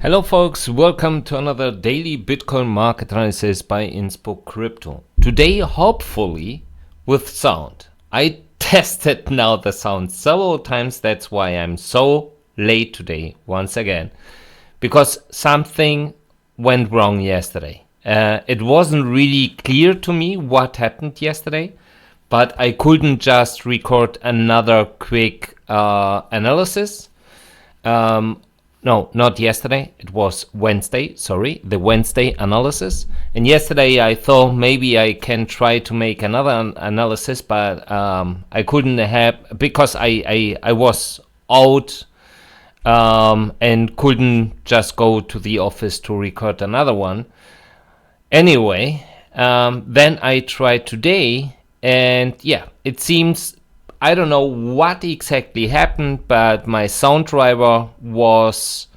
Hello folks, welcome to another daily Bitcoin market analysis by Inspocrypto. Today, hopefully, with sound. I tested now the sound several times, that's why I'm so late today, once again. Because something went wrong yesterday. It wasn't really clear to me what happened yesterday, but I couldn't just record another quick analysis. No, not yesterday. It was Wednesday, sorry, the Wednesday analysis. And yesterday I thought maybe I can try to make another analysis, but I couldn't have, because I was out and couldn't just go to the office to record another one. Anyway, then I tried today, and yeah, it seems, I don't know what exactly happened, but my sound driver was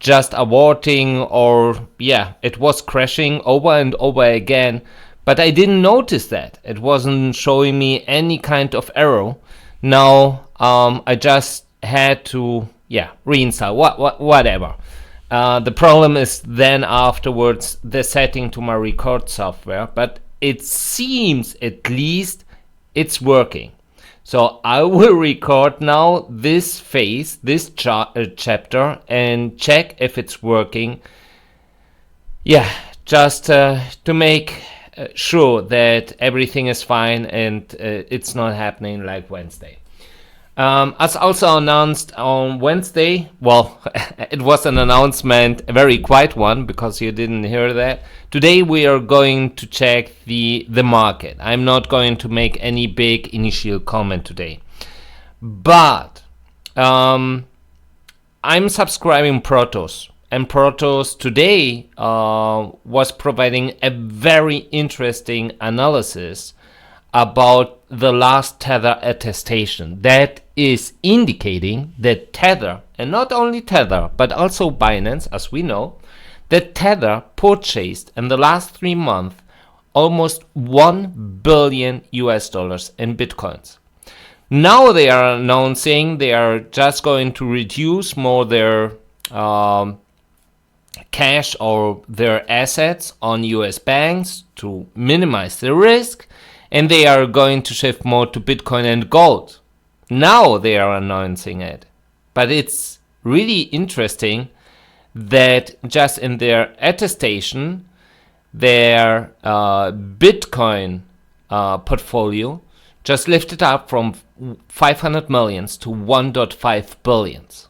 just aborting, or yeah, it was crashing over and over again, but I didn't notice that. It wasn't showing me any kind of error. Now I just had to reinstall, whatever. The problem is then afterwards the setting to my record software, but it seems at least it's working. So I will record now this phase, this chapter, and check if it's working. Yeah, just to make sure that everything is fine and it's not happening like Wednesday. As also announced on Wednesday, well, it was an announcement, a very quiet one, because you didn't hear that. Today we are going to check the market. I'm not going to make any big initial comment today. But I'm subscribing Protos. And Protos today was providing a very interesting analysis about the last Tether attestation. That is indicating that Tether, and not only Tether, but also Binance, as we know, that Tether purchased in the last 3 months almost $1 billion in Bitcoins. Now they are announcing they are just going to reduce more their cash or their assets on US banks to minimize the risk, and they are going to shift more to Bitcoin and gold. Now they are announcing it. But it's really interesting that just in their attestation, their Bitcoin portfolio just lifted up from 500 millions to 1.5 billions.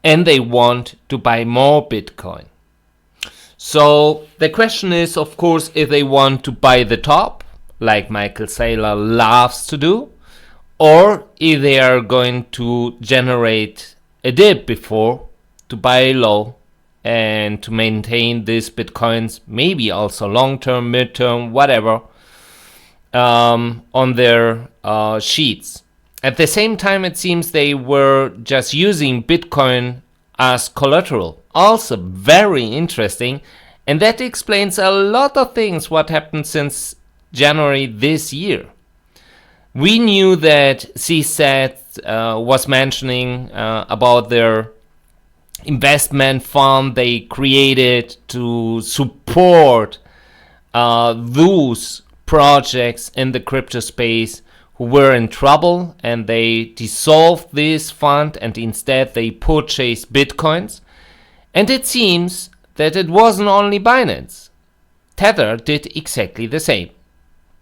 And they want to buy more Bitcoin. So the question is, of course, if they want to buy the top, like Michael Saylor loves to do, or if they are going to generate a dip before to buy low and to maintain these Bitcoins, maybe also long-term, mid-term, whatever, on their sheets. At the same time, it seems they were just using Bitcoin as collateral. Also very interesting, and that explains a lot of things what happened since January this year. We knew that CZ was mentioning about their investment fund they created to support those projects in the crypto space who were in trouble, and they dissolved this fund and instead they purchased Bitcoins. And it seems that it wasn't only Binance. Tether did exactly the same.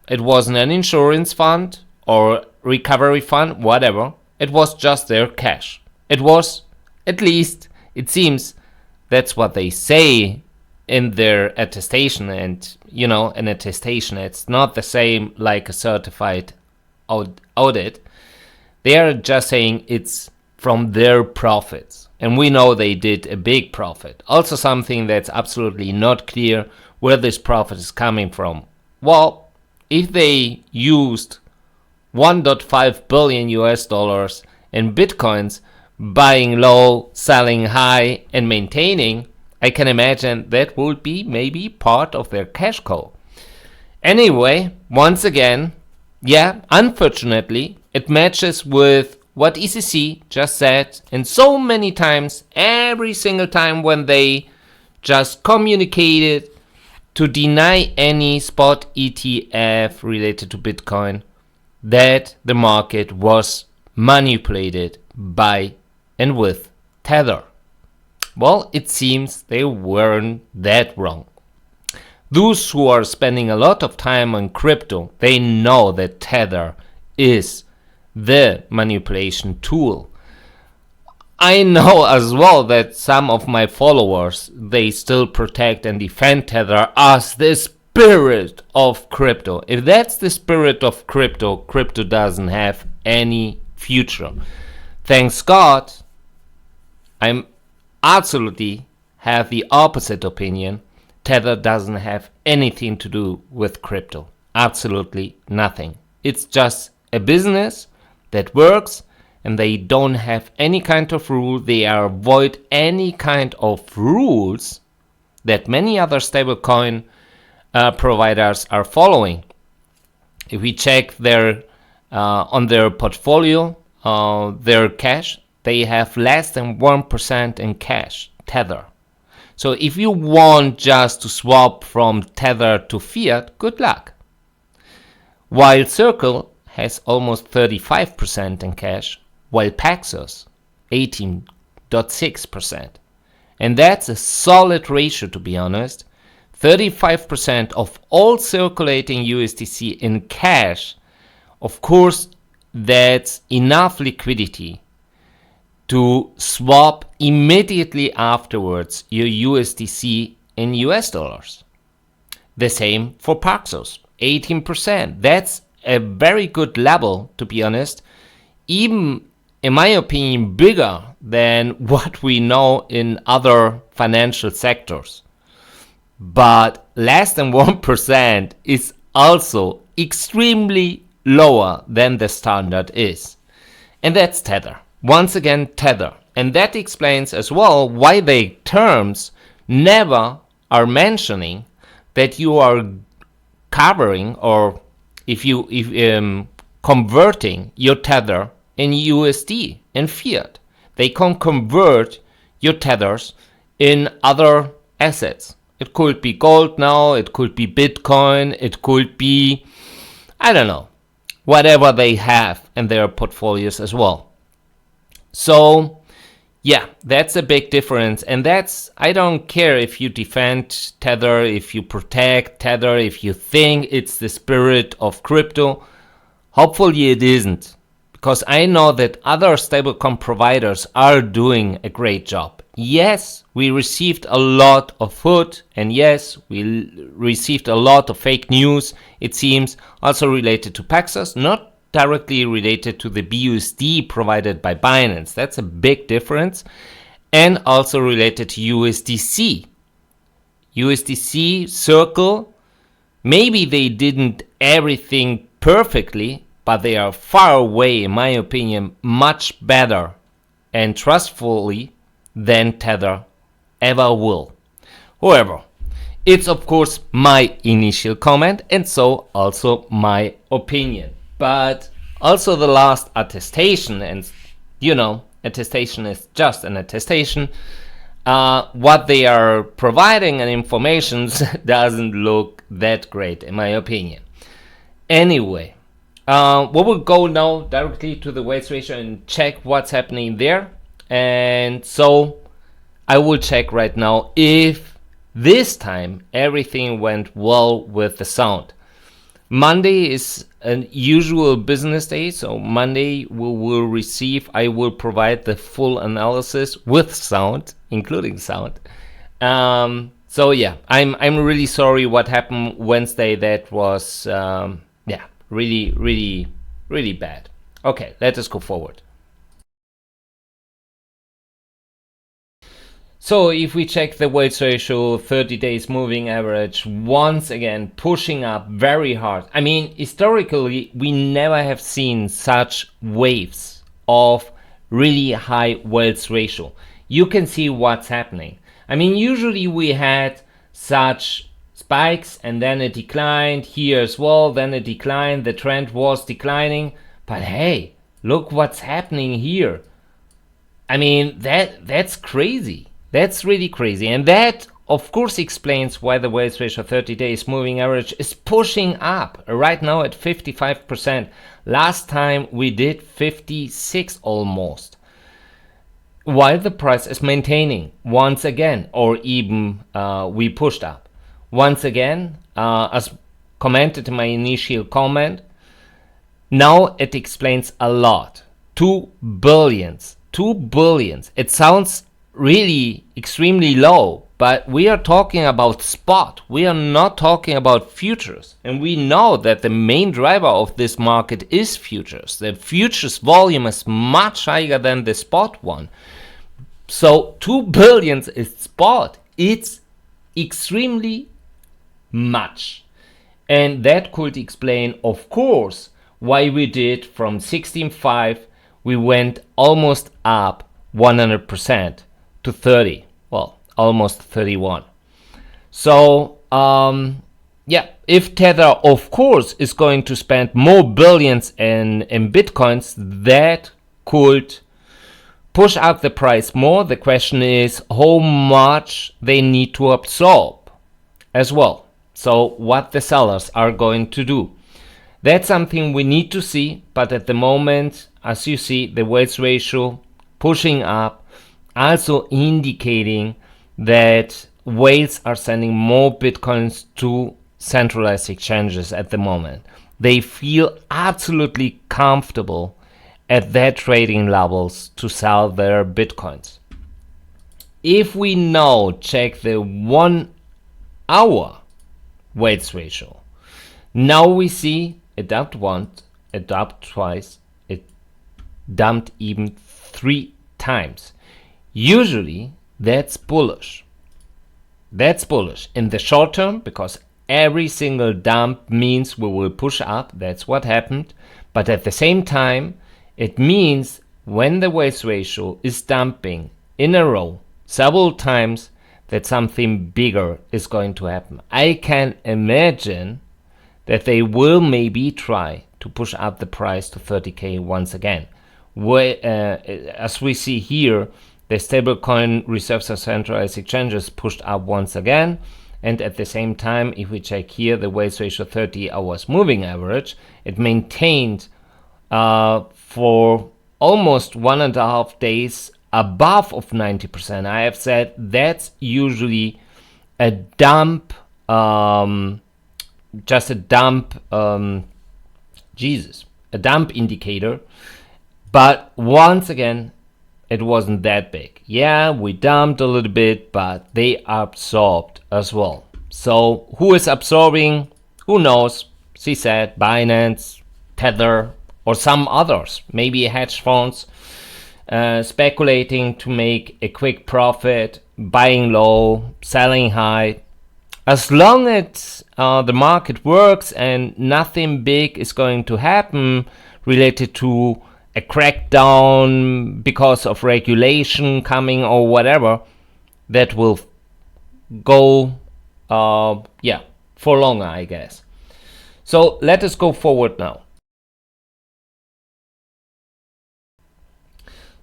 It wasn't an insurance fund or recovery fund, whatever. It was just their cash. It was, at least, it seems, that's what they say in their attestation. And, you know, an attestation, it's not the same like a certified audit. They are just saying it's from their profits. And we know they did a big profit. Also something that's absolutely not clear where this profit is coming from. Well, if they used $1.5 billion in Bitcoins, buying low, selling high, and maintaining, I can imagine that would be maybe part of their cash cow. Anyway, once again, yeah, unfortunately, it matches with what ECC just said, and so many times, every single time when they just communicated to deny any spot ETF related to Bitcoin, that the market was manipulated by and with Tether. Well, it seems they weren't that wrong. Those who are spending a lot of time on crypto, they know that Tether is the manipulation tool. I know as well that some of my followers, they still protect and defend Tether as the spirit of crypto. If that's the spirit of crypto, crypto doesn't have any future. Thanks God, I'm absolutely have the opposite opinion. Tether doesn't have anything to do with crypto. Absolutely nothing. It's just a business that works, and they don't have any kind of rule. They avoid any kind of rules that many other stablecoin providers are following. If we check their on their portfolio, their cash, they have less than 1% in cash, Tether. So if you want just to swap from Tether to fiat, good luck. While Circle has almost 35% in cash, while Paxos 18.6%. And that's a solid ratio, to be honest. 35% of all circulating USDC in cash. Of course, that's enough liquidity to swap immediately afterwards your USDC in US dollars. The same for Paxos, 18%. That's a very good level, to be honest. Even, in my opinion, bigger than what we know in other financial sectors. But less than 1% is also extremely lower than the standard is. And that's Tether. Once again, Tether. And that explains as well why the terms never are mentioning that you are covering, or if converting your Tether in USD in fiat. They can convert your Tethers in other assets. It could be gold now, it could be Bitcoin, it could be, I don't know, whatever they have in their portfolios as well. So, yeah, that's a big difference. And that's, I don't care if you defend Tether, if you protect Tether, if you think it's the spirit of crypto. Hopefully it isn't. Because I know that other stablecoin providers are doing a great job. Yes, we received a lot of food, and yes, we received a lot of fake news, it seems, also related to Paxos, not directly related to the BUSD provided by Binance. That's a big difference. And also related to USDC. USDC, Circle, maybe they didn't everything perfectly, but they are far away, in my opinion, much better and trustfully than Tether ever will. However, it's of course my initial comment, and so also my opinion. But also the last attestation, and you know, attestation is just an attestation. What they are providing and information doesn't look that great, in my opinion. Anyway, we will go now directly to the weights ratio and check what's happening there. And so I will check right now if this time everything went well with the sound. Monday is an usual business day, so Monday I will provide the full analysis with sound, including sound. So yeah, I'm really sorry what happened Wednesday. That was really bad. Okay, let us go forward. So if we check the weights ratio, 30 days moving average, once again pushing up very hard. I mean, historically, we never have seen such waves of really high weights ratio. You can see what's happening. I mean, usually we had such spikes and then it declined here as well, then it declined, the trend was declining. But hey, Look what's happening here. I mean, that's crazy. That's really crazy. And that, of course, explains why the wealth ratio 30 days moving average is pushing up right now at 55%. Last time we did 56 almost. While the price is maintaining once again, or even we pushed up. Once again, as commented in my initial comment, now it explains a lot. 2 billions. 2 billions. It sounds really extremely low, but we are talking about spot. We are not talking about futures. And we know that the main driver of this market is futures. The futures volume is much higher than the spot one. So 2 billions is spot. It's extremely much. And that could explain, of course, why we did from 16.5, we went almost up 100% to 30. Well, almost 31. So, yeah, if Tether, of course, is going to spend more billions in Bitcoins, that could push up the price more. The question is how much they need to absorb as well. So what the sellers are going to do. That's something we need to see, but at the moment, as you see, the wealth ratio pushing up, also indicating that whales are sending more bitcoins to centralized exchanges at the moment. They feel absolutely comfortable at their trading levels to sell their bitcoins. If we now check the 1 hour wealth ratio, now we see it dumped once, it dumped twice, it dumped even 3 times. Usually that's bullish. That's bullish in the short term, because every single dump means we will push up. That's what happened. But at the same time, it means when the wealth ratio is dumping in a row several times, that something bigger is going to happen. I can imagine that they will maybe try to push up the price to 30K once again. As we see here, the stablecoin reserves of centralized exchanges pushed up once again. And at the same time, if we check here, the wealth ratio 30 hours moving average, it maintained for almost 1.5 days above of 90%. I have said that's usually a dump, just a dump, a dump indicator. But once again, it wasn't that big. Yeah, we dumped a little bit, but they absorbed as well. So who is absorbing? Who knows? She said Binance, Tether, or some others. Maybe hedge funds speculating to make a quick profit, buying low, selling high. As long as the market works and nothing big is going to happen related to a crackdown because of regulation coming or whatever, that will go for longer, I guess. So let us go forward now.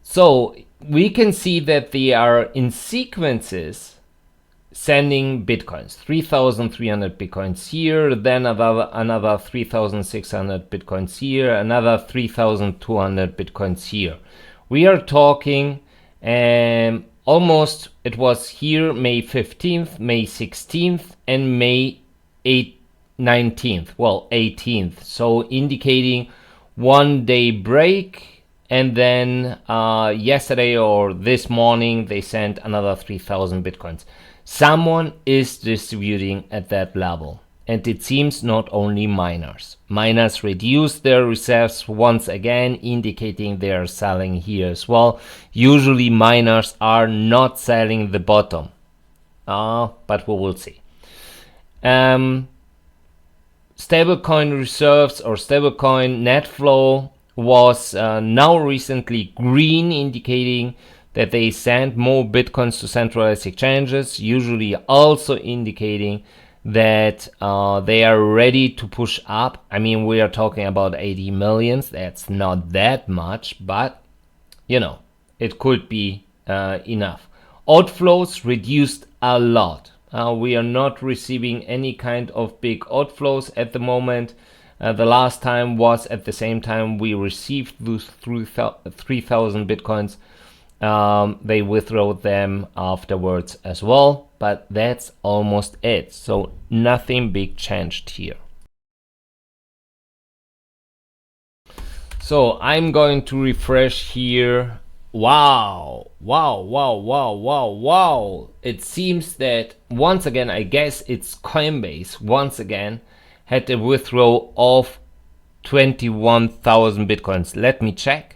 So we can see that they are in sequences sending bitcoins. 3,300 bitcoins here, then another 3,600 bitcoins here, another 3,200 bitcoins here. We are talking almost, it was here May 15th, May 16th, and May 19th. Well, 18th. So indicating 1 day break. And then yesterday or this morning, they sent another 3,000 bitcoins. Someone is distributing at that level. And it seems not only miners. Miners reduced their reserves once again, indicating they are selling here as well. Usually miners are not selling the bottom. But we will see. Stablecoin reserves or stablecoin net flow was now recently green, indicating that they send more bitcoins to centralized exchanges, usually also indicating that they are ready to push up. I mean, we are talking about 80 millions. That's not that much, but you know, it could be enough. Outflows reduced a lot. We are not receiving any kind of big outflows at the moment. The last time was at the same time we received those 3,000 bitcoins. They withdrew them afterwards as well, but that's almost it. So nothing big changed here. So I'm going to refresh here. Wow, wow, wow, wow, wow, wow. It seems that once again, I guess it's Coinbase, once again, had a withdrawal of 21,000 bitcoins. Let me check.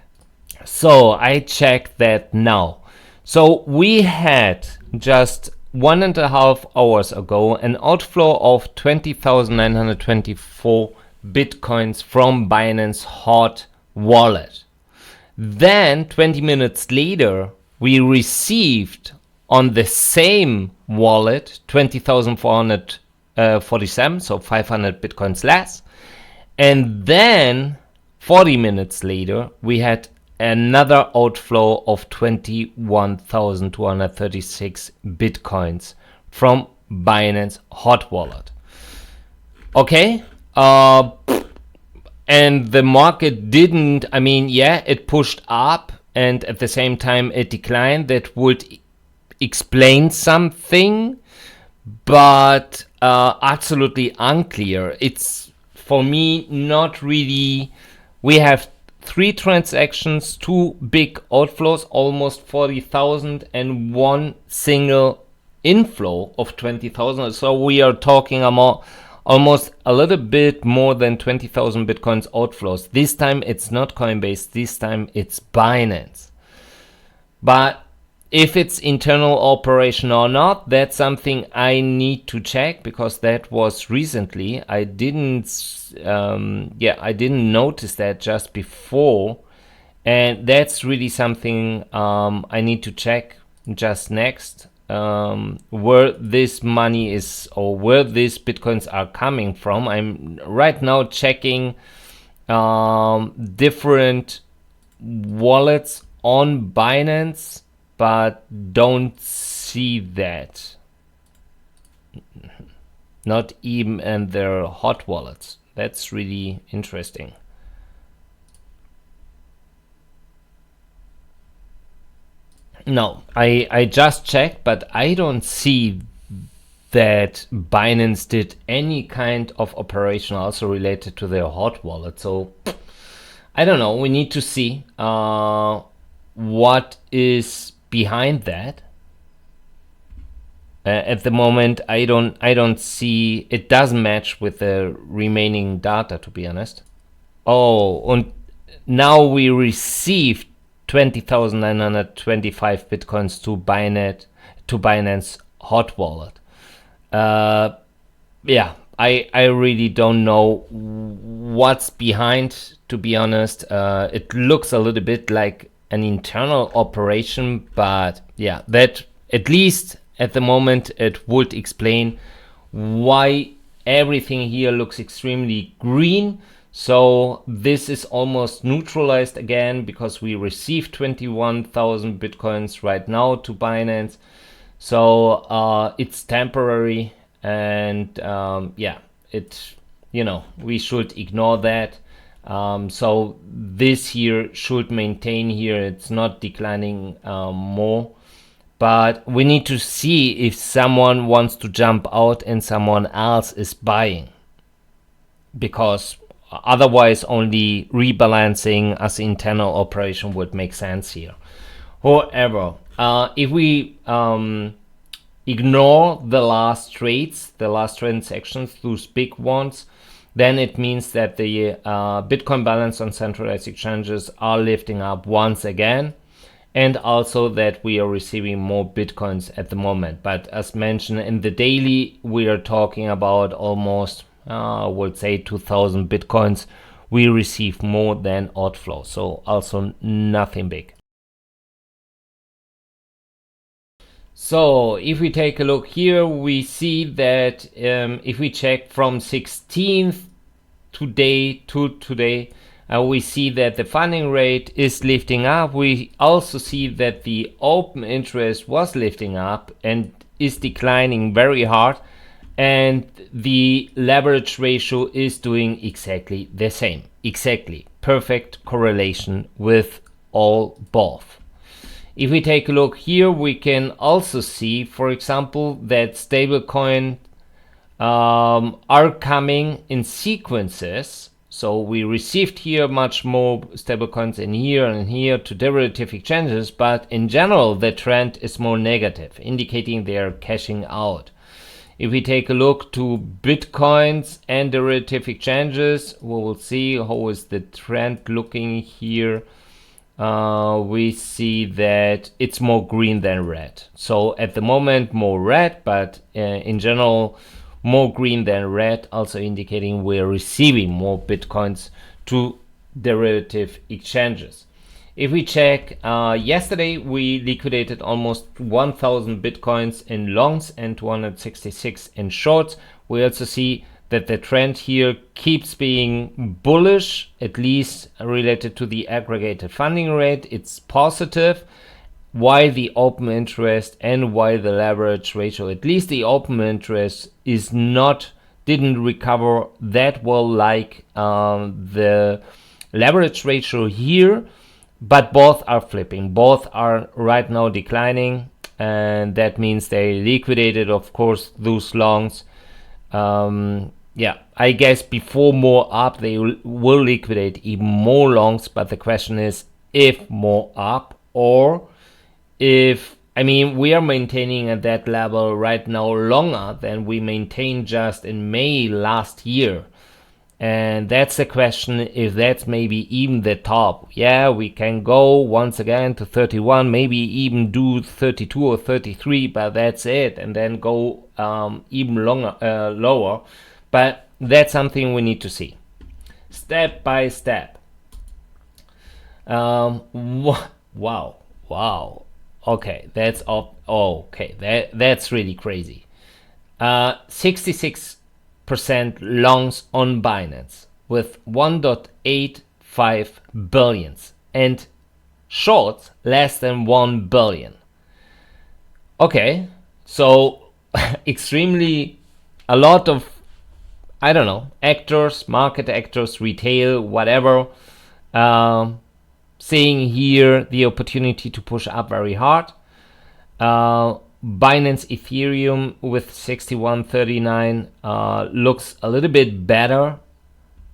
So I check that now. So we had just 1.5 hours ago an outflow of 20,924 bitcoins from Binance Hot Wallet. Then 20 minutes later, we received on the same wallet 20,447, so 500 bitcoins less. And then 40 minutes later, we had another outflow of 21,236 bitcoins from Binance Hot Wallet. Okay, and the market didn't, I mean, yeah, it pushed up and at the same time it declined. That would explain something, but absolutely unclear. It's, for me, not really. We have 3 transactions, 2 big outflows, almost 40,000, and 1 single inflow of 20,000. So we are talking about almost a little bit more than 20,000 bitcoins outflows. This time it's not Coinbase, this time it's Binance. But if it's internal operation or not, that's something I need to check, because that was recently. I didn't notice that just before, and that's really something I need to check just next. Where this money is, or where these bitcoins are coming from. I'm right now checking different wallets on Binance, but don't see that. Not even in their hot wallets. That's really interesting. No, I just checked, but I don't see that Binance did any kind of operation also related to their hot wallet. So I don't know. We need to see what is behind that. At the moment, I don't see. It doesn't match with the remaining data, to be honest. Oh, and now we received 20,925 bitcoins to Binance Hot Wallet. Yeah, I really don't know what's behind, to be honest. It looks a little bit like an internal operation, but yeah, that at least at the moment it would explain why everything here looks extremely green. So this is almost neutralized again, because we received 21,000 bitcoins right now to Binance. So it's temporary, and yeah, we should ignore that. So this here should maintain here. It's not declining more, but we need to see if someone wants to jump out and someone else is buying, because otherwise only rebalancing as internal operation would make sense here. However, if we ignore the last trades, the last transactions, those big ones, then it means that the Bitcoin balance on centralized exchanges are lifting up once again, and also that we are receiving more Bitcoins at the moment. But as mentioned in the daily, we are talking about almost, I would say, 2,000 Bitcoins. We receive more than outflow, so also nothing big. So if we take a look here, we see that if we check from 16th today to today, we see that the funding rate is lifting up. We also see that the open interest was lifting up and is declining very hard, and the leverage ratio is doing exactly the same. Exactly. Perfect correlation with all both. If we take a look here, we can also see, for example, that stablecoin are coming in sequences. So we received here much more stablecoins in here and here to derivative exchanges, but in general the trend is more negative, indicating they are cashing out. If we take a look to Bitcoins and derivative exchanges, we will see how is the trend looking here. We see that it's more green than red. So at the moment more red, but in general more green than red, also indicating we're receiving more Bitcoins to derivative exchanges. If we check, yesterday we liquidated almost 1,000 Bitcoins in longs and 266 in shorts. We also see that the trend here keeps being bullish, at least related to the aggregated funding rate. It's positive. Why the open interest and why the leverage ratio, at least the open interest, didn't recover that well like the leverage ratio here, but both are flipping. Both are right now declining, and that means they liquidated, of course, those longs. Yeah, I guess before more up, they will liquidate even more longs, but the question is if more up or if, I mean, we are maintaining at that level right now longer than we maintained just in May last year. And that's the question, if that's maybe even the top. Yeah, we can go once again to 31, maybe even do 32 or 33, but that's it, and then go even lower. But that's something we need to see step by step. Wow. Okay, that's up. Okay, that's really crazy. 66% longs on Binance with 1.85 billions and shorts less than 1 billion. Okay, so extremely a lot of, I don't know, actors, market actors, retail, whatever, seeing here the opportunity to push up very hard. Binance Ethereum with 6139 looks a little bit better,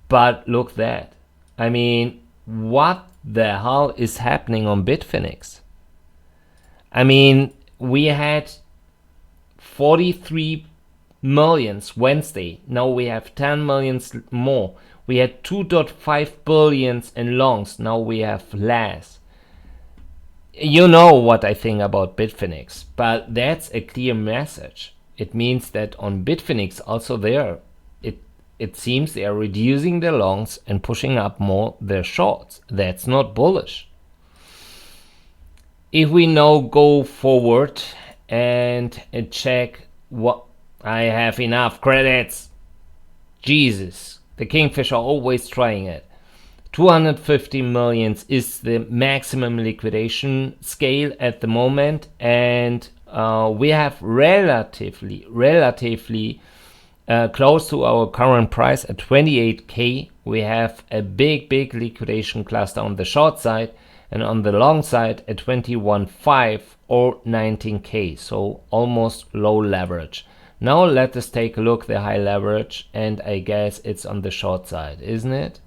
but look that. I mean, what the hell is happening on Bitfinex? I mean, we had 43 millions Wednesday. Now we have 10 millions more. We had 2.5 billions in longs. Now we have less. You know what I think about Bitfinex, but that's a clear message. It means that on Bitfinex also there, it seems they are reducing their longs and pushing up more their shorts. That's not bullish. If we now go forward and check what, I have enough credits. Jesus, the Kingfisher always trying it. 250 millions is the maximum liquidation scale at the moment, and we have relatively close to our current price at 28k. We have a big liquidation cluster on the short side, and on the long side at 21.5 or 19k, so almost low leverage. Now let us take a look at the high leverage, and I guess it's on the short side, isn't it?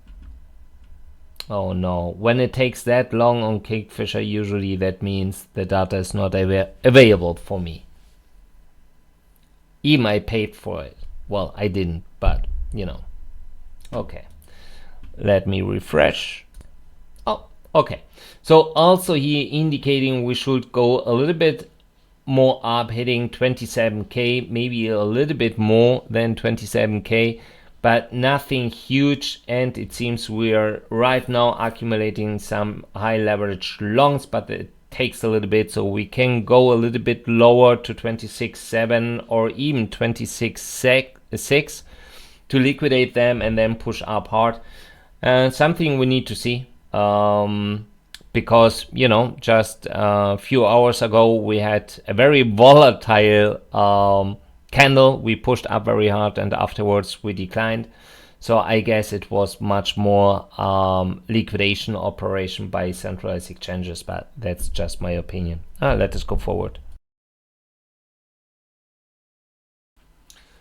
Oh no, when it takes that long on Kingfisher, usually that means the data is not available for me. Even I paid for it. Well, I didn't, but you know. Okay, let me refresh. Oh, okay. So also here indicating we should go a little bit more up, hitting 27k, maybe a little bit more than 27k, but nothing huge, and it seems we are right now accumulating some high leverage longs, but takes a little bit, so we can go a little bit lower to 26.7 or even 26.6 to liquidate them and then push up hard. Something we need to see, because, you know, just a few hours ago we had a very volatile candle. We pushed up very hard and afterwards we declined. So I guess it was much more liquidation operation by centralized exchanges, but that's just my opinion. Let us go forward.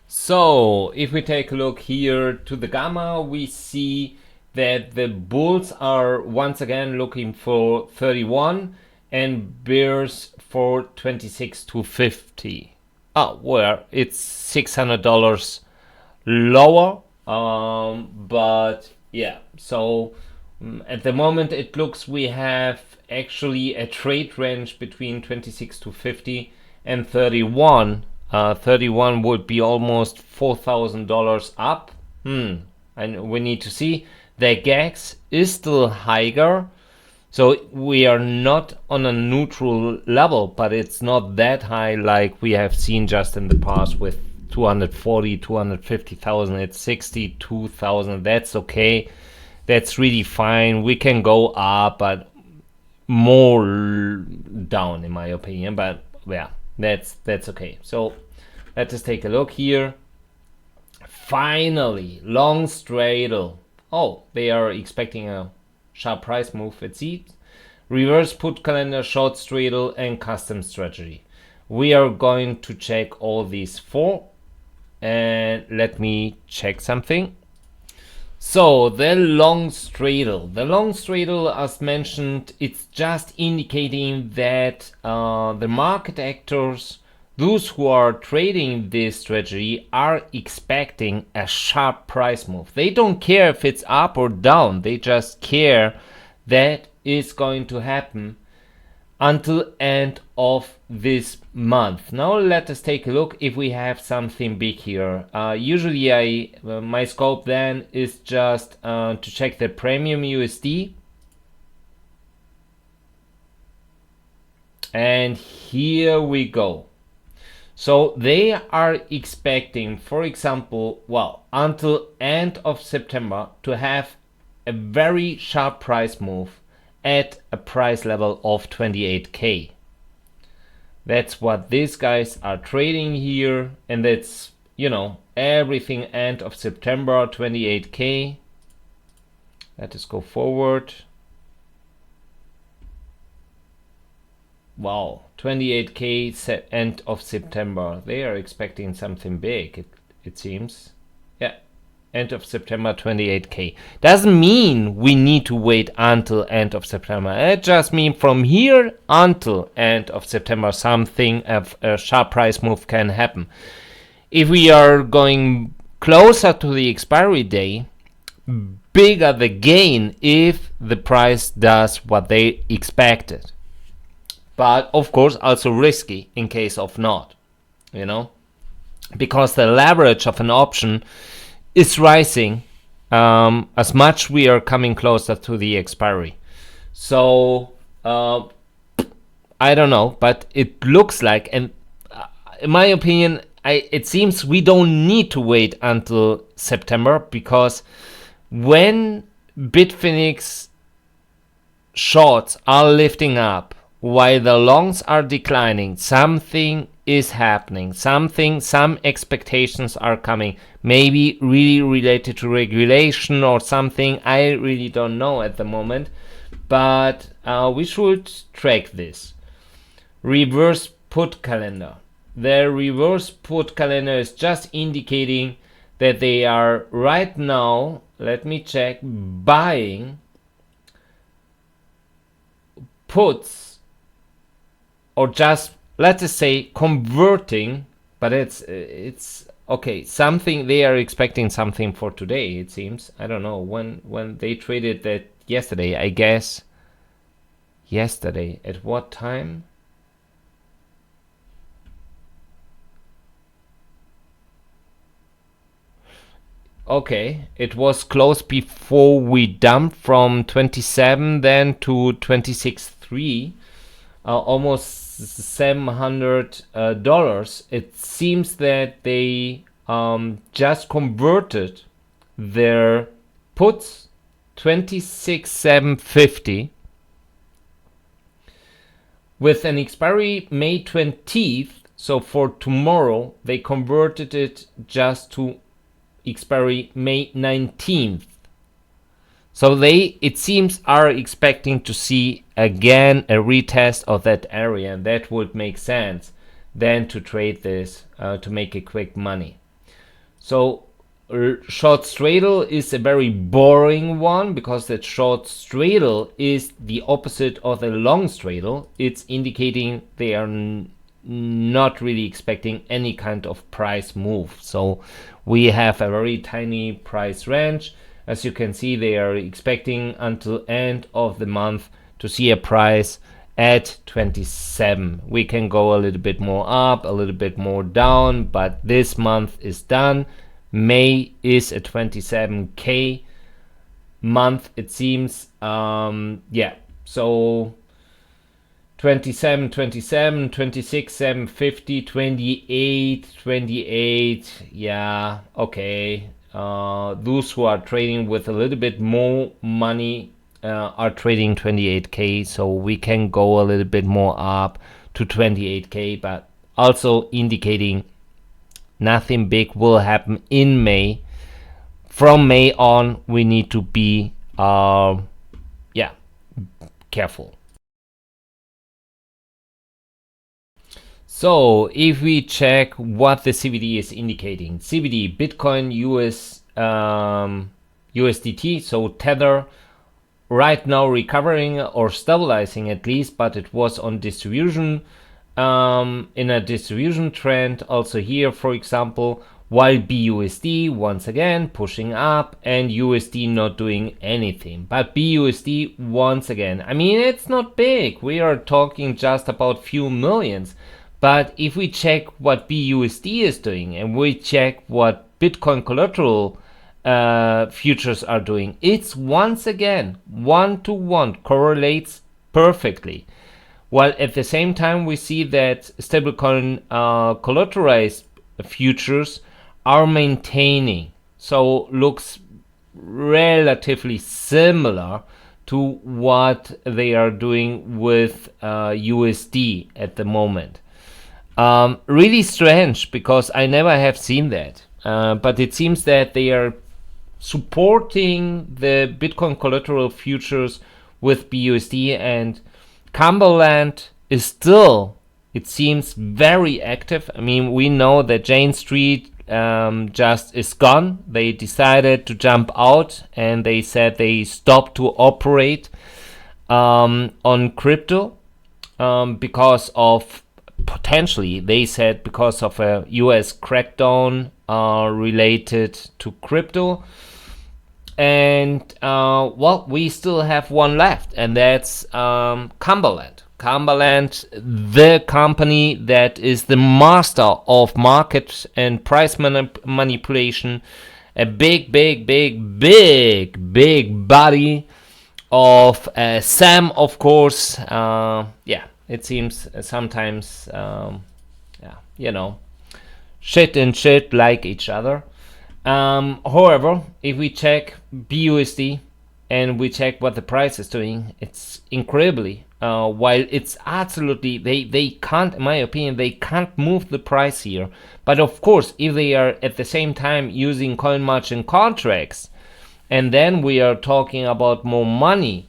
So if we take a look here to the gamma, we see that the bulls are once again looking for 31 and bears for 26 to 50. Where it's $600 lower. But yeah, so at the moment it looks we have actually a trade range between 26 to 50 and 31. 31 would be almost $4,000 up. And we need to see the GAX is still higher, so we are not on a neutral level, but it's not that high like we have seen just in the past with 240, 250,000. It's 62,000. That's okay. That's really fine. We can go up, but more down in my opinion. But yeah, that's okay. So let us take a look here. Finally, long straddle. Oh, they are expecting a sharp price move, it seems. Reverse put calendar, short straddle, and custom strategy. We are going to check all these four. And let me check something. So the long straddle, as mentioned, it's just indicating that the market actors, those who are trading this strategy, are expecting a sharp price move. They don't care if it's up or down. They just care that it's going to happen until end of this month. Now let us take a look if we have something big here. Usually my scope then is just to check the premium USD. And here we go. So they are expecting, for example, well, until end of September to have a very sharp price move at a price level of 28K. That's what these guys are trading here, and that's, you know, everything end of September, 28K. Let us go forward. Wow, 28K end of September. They are expecting something big, it seems. Yeah. End of September, 28K. Doesn't mean we need to wait until end of September. It just means from here until end of September, something of a sharp price move can happen. If we are going closer to the expiry day, bigger the gain if the price does what they expected. But of course, also risky in case of not, you know, because the leverage of an option is rising as much we are coming closer to the expiry. So I don't know, but it looks like, and in my opinion, it seems we don't need to wait until September, because when Bitfinex shorts are lifting up while the longs are declining, something is happening. Some expectations are coming, maybe really related to regulation or something. I really don't know at the moment, but we should track this. Reverse put calendar. The reverse put calendar is just indicating that they are right now, let me check, buying puts, or just, let us say, converting, but it's okay, something. They are expecting something for today, it seems. I don't know when they traded that yesterday. I guess yesterday. At what time? Okay, it was close before we dumped from 27 then to 26.3. almost $700. It seems that they just converted their puts 26,750 with an expiry May 20th. So for tomorrow, they converted it just to expiry May 19th. So they, it seems, are expecting to see again a retest of that area, and that would make sense then to trade this to make a quick money. So short straddle is a very boring one because that short straddle is the opposite of a long straddle. It's indicating they are not really expecting any kind of price move. So we have a very tiny price range. As you can see, they are expecting until end of the month to see a price at 27. We can go a little bit more up, a little bit more down, but this month is done. May is a 27K month, it seems. Yeah, so 27, 27, 26, 750, 28, 28. Yeah, okay. Those who are trading with a little bit more money are trading 28K, so we can go a little bit more up to 28K, but also indicating nothing big will happen in May. From May on, we need to be careful. So if we check what the CBD is indicating, CBD, Bitcoin, USDT, so Tether, right now recovering or stabilizing at least, but it was on distribution, in a distribution trend. Also here, for example, while BUSD once again pushing up and USD not doing anything. But BUSD once again, I mean, it's not big. We are talking just about few millions. But if we check what BUSD is doing and we check what Bitcoin collateral futures are doing, it's once again one-to-one correlates perfectly. While at the same time we see that stablecoin collateralized futures are maintaining, so looks relatively similar to what they are doing with USD at the moment. Really strange, because I never have seen that. But it seems that they are supporting the Bitcoin collateral futures with BUSD, and Cumberland is still, it seems, very active. I mean, we know that Jane Street just is gone. They decided to jump out and they said they stopped to operate on crypto because of, potentially, they said, because of a US crackdown related to crypto. And well, we still have one left, and that's Cumberland. Cumberland, the company that is the master of market and price manipulation, a big body of Sam, of course. Yeah, it seems sometimes, you know, shit and shit like each other. However, if we check BUSD and we check what the price is doing, it's incredibly, while it's absolutely, they can't, in my opinion, they can't move the price here. But of course, if they are at the same time using coin margin contracts, and then we are talking about more money,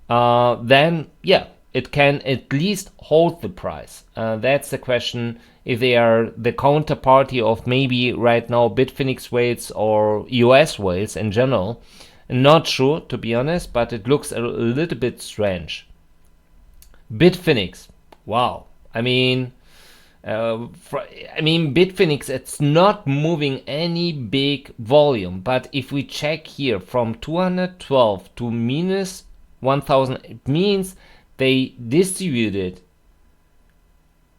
then yeah, it can at least hold the price. That's the question, if they are the counterparty of maybe right now Bitfinex whales or US whales in general. Not sure, to be honest, but it looks a little bit strange. Bitfinex, wow. I mean, Bitfinex, it's not moving any big volume, but if we check here from 212 to minus 1000, it means they distributed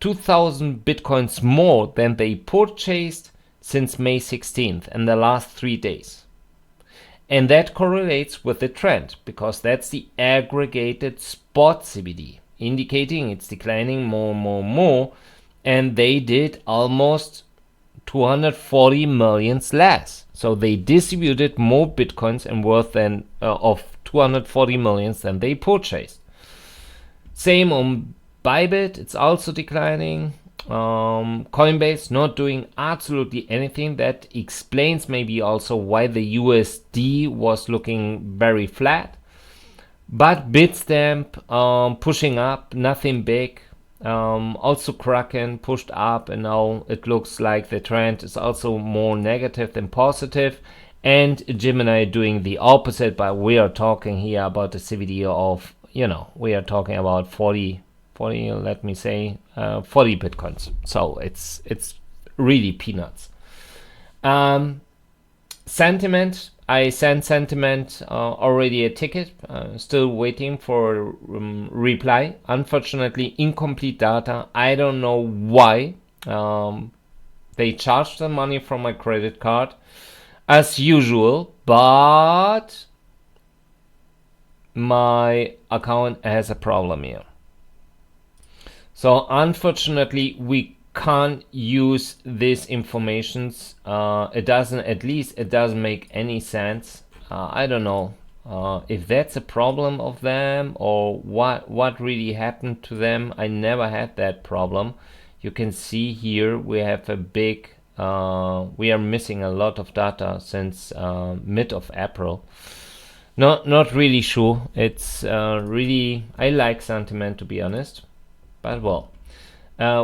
2,000 bitcoins more than they purchased since May 16th in the last 3 days. And that correlates with the trend, because that's the aggregated spot CBD. indicating it's declining more, and they did almost 240 millions less. So they distributed more bitcoins and worth than of 240 millions than they purchased. Same on Bybit, it's also declining. Coinbase not doing absolutely anything. That explains maybe also why the USD was looking very flat. But Bitstamp pushing up, nothing big. Also Kraken pushed up, and now it looks like the trend is also more negative than positive. And Gemini doing the opposite, but we are talking here about the CVD of, we are talking about 40, let me say, 40 bitcoins. So it's really peanuts. Sentiment, I sent Sentiment already a ticket, still waiting for reply. Unfortunately, incomplete data. I don't know why. They charged the money from my credit card as usual, but my account has a problem here. So unfortunately, we can't use this informations. It doesn't make any sense. I don't know if that's a problem of them or what really happened to them. I never had that problem. You can see here we have a big we are missing a lot of data since mid of April. Not really sure. It's really, I like Sentiment, to be honest, but well,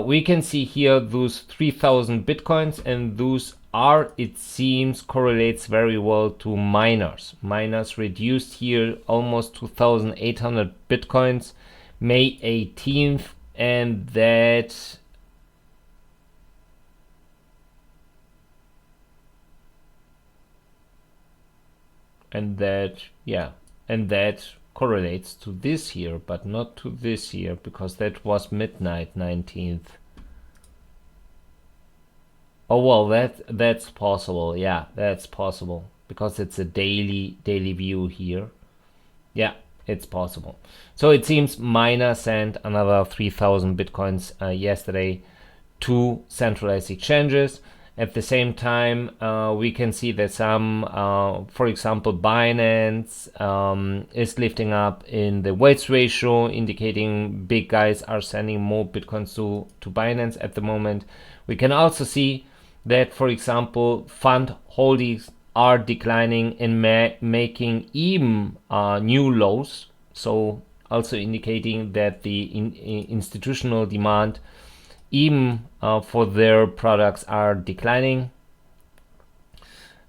we can see here those 3,000 bitcoins, and those are, it seems, correlates very well to miners. Miners reduced here almost 2,800 bitcoins May 18th, and that correlates to this year, but not to this year, because that was midnight 19th. Oh well, that's possible. Yeah, that's possible, because it's a daily view here. Yeah, it's possible. So it seems miner sent another 3,000 bitcoins yesterday to centralized exchanges. At the same time, we can see that some, for example, Binance is lifting up in the weights ratio, indicating big guys are sending more bitcoins to Binance at the moment. We can also see that, for example, fund holdings are declining and making even new lows. So also indicating that the institutional demand even for their products are declining.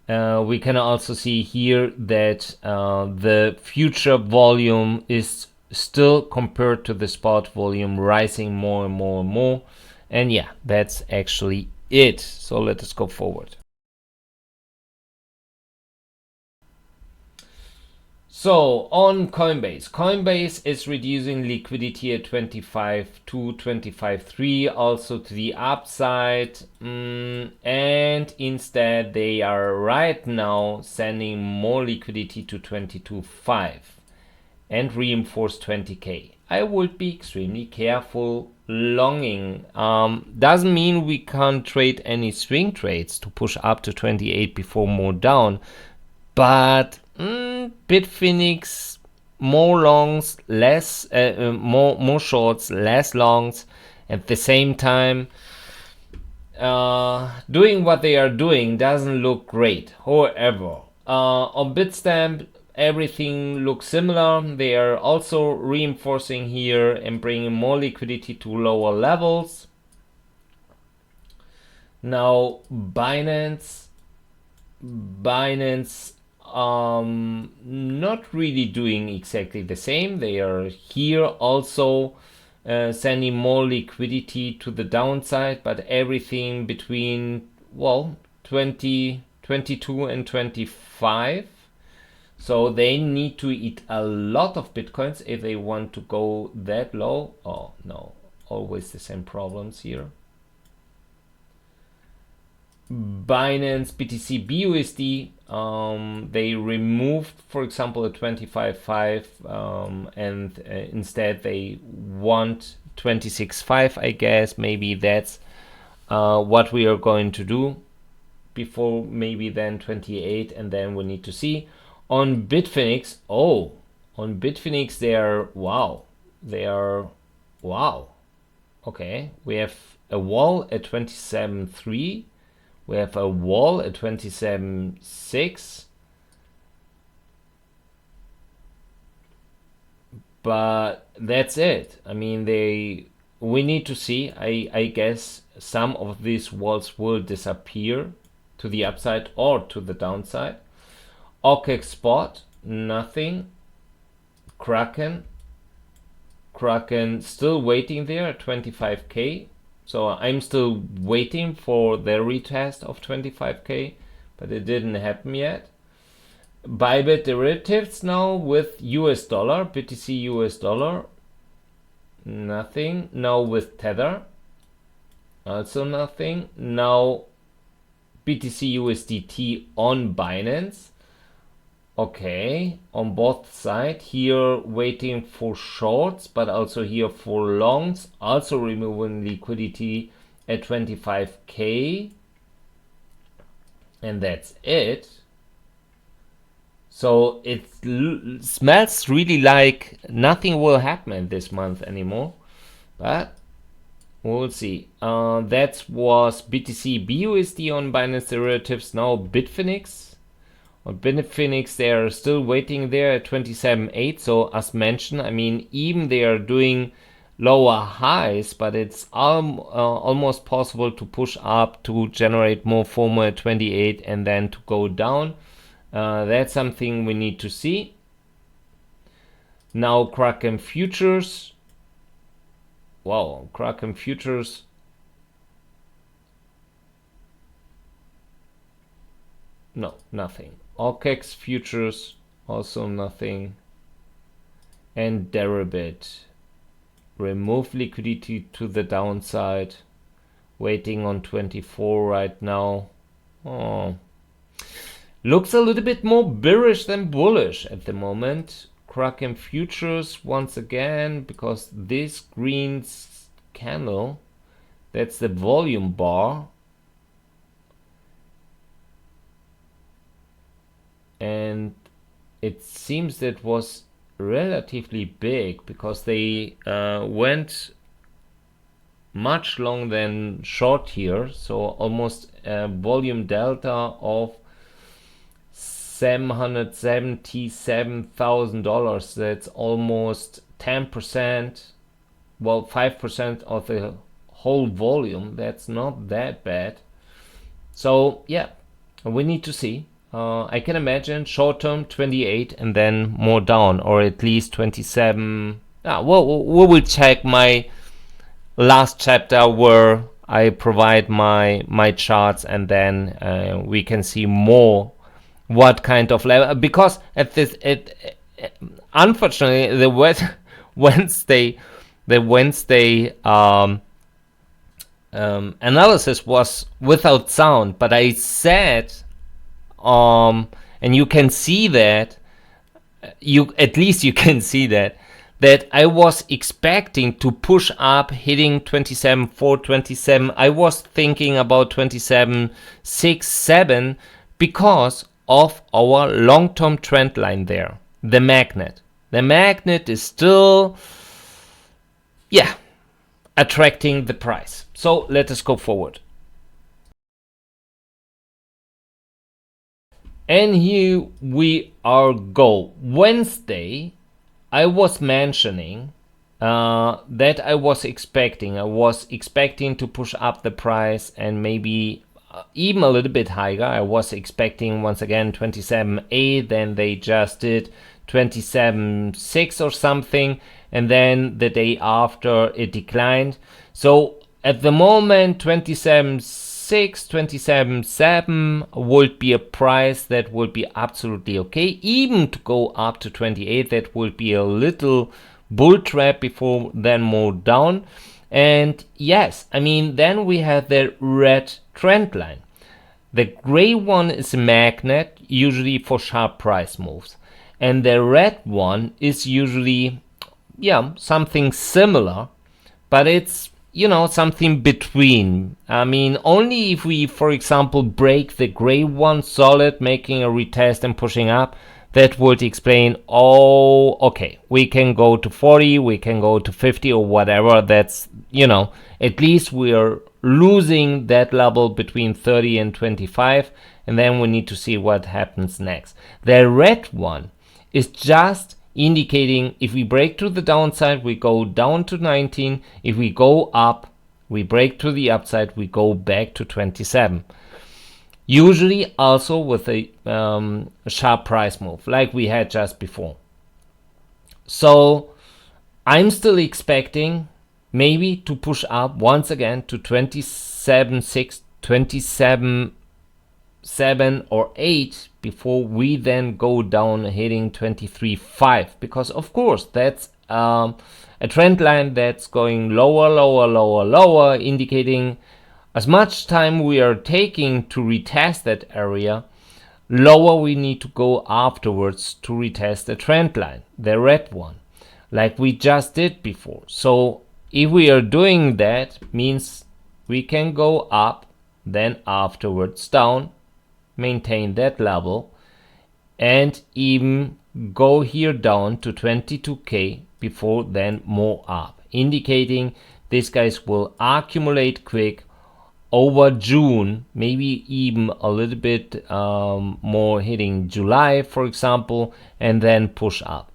We can also see here that the future volume is still, compared to the spot volume, rising more and more. And yeah, that's actually it. So let us go forward. So on Coinbase is reducing liquidity at 25 to 25.3, also to the upside, and instead they are right now sending more liquidity to 22.5 and reinforce 20k. I would be extremely careful longing. Doesn't mean we can't trade any swing trades to push up to 28 before more down, but Bitfinex, more longs, less, more shorts, less longs. At the same time, doing what they are doing doesn't look great. However, on Bitstamp, everything looks similar. They are also reinforcing here and bringing more liquidity to lower levels. Now, Binance not really doing exactly the same. They are here also sending more liquidity to the downside, but everything between 20, 22 and 25. So they need to eat a lot of bitcoins if they want to go that low. Oh no, always the same problems here. Binance BTC BUSD, they removed, for example, a 25.5, and instead they want 26.5. I guess maybe that's what we are going to do before maybe then 28, and then we need to see. On Bitfinex, on Bitfinex they are wow. Okay, we have a wall at 27.3. We have a wall at 27.6. But that's it. I mean, we need to see. I guess some of these walls will disappear to the upside or to the downside. OKEX spot, nothing. Kraken still waiting there at 25k. So I'm still waiting for the retest of 25k, but it didn't happen yet. Bitget derivatives now with US dollar, BTC US dollar, nothing. Now with Tether, also nothing. Now BTC USDT on Binance. Okay, on both sides here waiting for shorts, but also here for longs, also removing liquidity at 25k, and that's it. So it smells really like nothing will happen this month anymore, but we'll see. That was BTC BUSD on Binance derivatives. Now Bitfinex. On Bitfinex, they are still waiting there at 27.8. So as mentioned, I mean, even they are doing lower highs, but it's almost possible to push up to generate more FOMO at 28 and then to go down. That's something we need to see. Now Kraken futures. Wow, Kraken futures. No, nothing. OKEX futures, also nothing. And Deribit, remove liquidity to the downside, waiting on 24 right now. Looks a little bit more bearish than bullish at the moment. Kraken futures once again, because this green candle, that's the volume bar, and it seems that was relatively big because they went much long than short here, so almost a volume delta of $777,000. That's almost 10%, well, 5% of the whole volume. That's not that bad. So yeah, we need to see. I can imagine short term 28 and then more down, or at least 27. Well, we will check my last chapter where I provide my charts, and then we can see more what kind of level, because at this unfortunately the Wednesday analysis was without sound, but I said, and you can see that, at least you can see that I was expecting to push up, hitting 27.4, 27. I was thinking about 27.6, 7 because of our long-term trend line there. The magnet is still, attracting the price. So let us go forward. And here we are go. Wednesday, I was mentioning that I was expecting to push up the price and maybe even a little bit higher. I was expecting once again 27.8, then they just did 27.6 or something, and then the day after it declined. So at the moment 27.6, 27.7 would be a price that would be absolutely okay. Even to go up to 28, that would be a little bull trap before then more down. And yes, I mean, then we have the red trend line. The gray one is a magnet, usually for sharp price moves. And the red one is usually, something similar, but it's, something between. I mean, only if we, for example, break the gray one solid, making a retest and pushing up, that would explain, oh, okay, we can go to 40, we can go to 50 or whatever. That's, at least we are losing that level between 30 and 25, and then we need to see what happens next. The red one is just indicating if we break to the downside, we go down to 19. If we go up, we break to the upside, we go back to 27. Usually also with a sharp price move like we had just before. So I'm still expecting maybe to push up once again to 27.6, 27.7 or 8 before we then go down hitting 23.5, because of course that's a trend line that's going lower, lower, lower, lower, indicating as much time we are taking to retest that area, lower we need to go afterwards to retest the trend line, the red one, like we just did before. So if we are doing that, means we can go up, then afterwards down, maintain that level, and even go here down to 22k before then more up, indicating these guys will accumulate quick over June, maybe even a little bit more hitting July, for example, and then push up.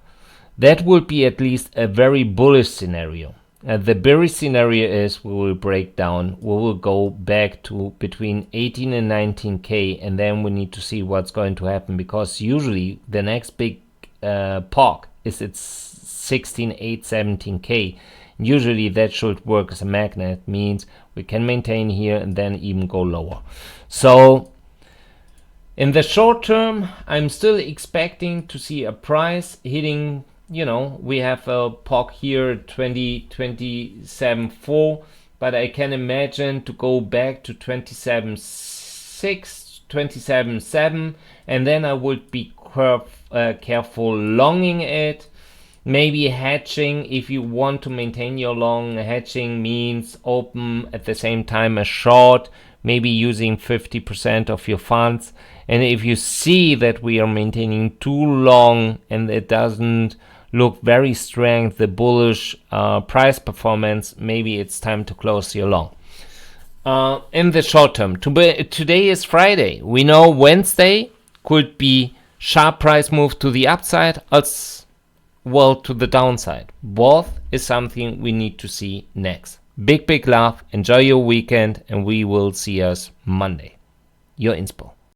That would be at least a very bullish scenario. The bearish scenario is we will break down, we will go back to between 18 and 19k, and then we need to see what's going to happen, because usually the next big POC is at 16.8, 17k. Usually that should work as a magnet, means we can maintain here and then even go lower. So in the short term, I'm still expecting to see a price hitting, we have a POC here 27.4, but I can imagine to go back to 27.6, 27.7, and then I would be careful longing it. Maybe hedging, if you want to maintain your long. Hedging means open at the same time a short, maybe using 50% of your funds. And if you see that we are maintaining too long and it doesn't look very strong, the bullish price performance, maybe it's time to close your long. In the short term, today is Friday. We know Wednesday could be sharp price move to the upside, well, to the downside. Both is something we need to see next. Big love, enjoy your weekend, and we will see us Monday. Your Inspo.